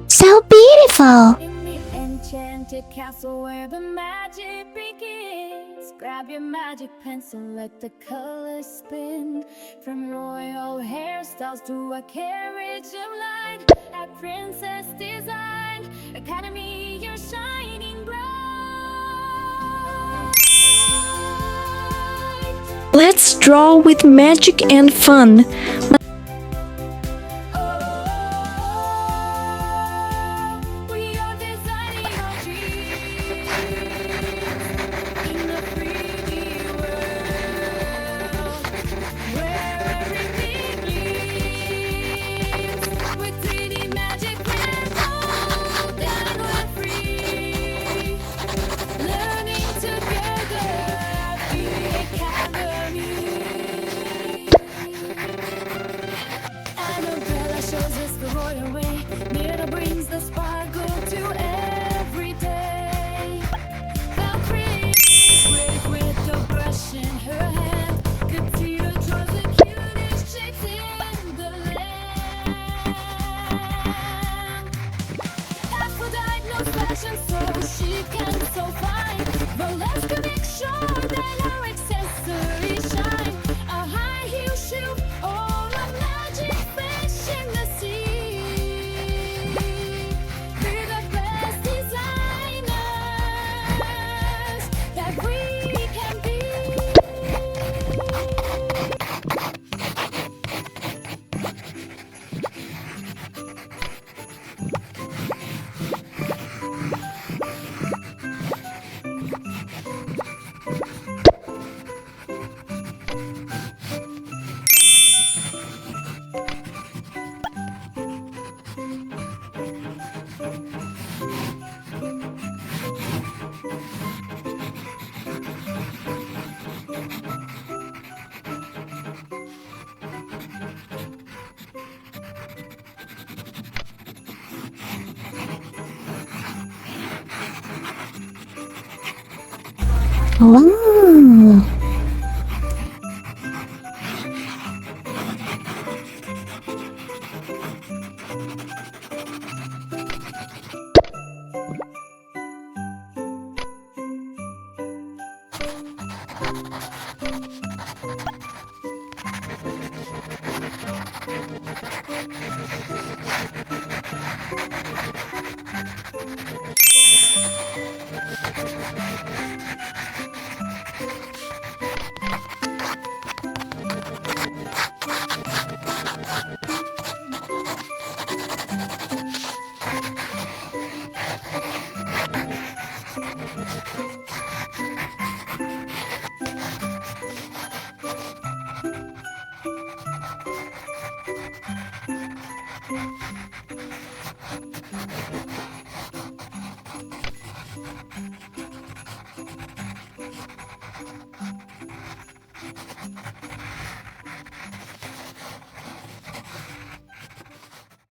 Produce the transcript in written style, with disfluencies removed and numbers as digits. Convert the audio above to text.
So beautiful! In the enchanted castle where the magic begins, grab your magic pencil, let the colors spin. From royal hairstyles to a carriage of light, at Princess Design Academy, you're shining bright. Let's draw with magic and fun. We are designing our dreams in a 3D world where everything gleams with 3D magic pencils and we're free, learning together at the Academy. Annabella shows us the royal way. Mira brings the sparkle to every day. Valkyrie's brave with the brush in her hand. Katina draws the cutest shapes in the land. Aphrodite knows fashion, so she can so fine. Valeska makes sure that her accessories shine. A high heel shoe or a magic fish in the sea. We're the best designers that we can be. Wow!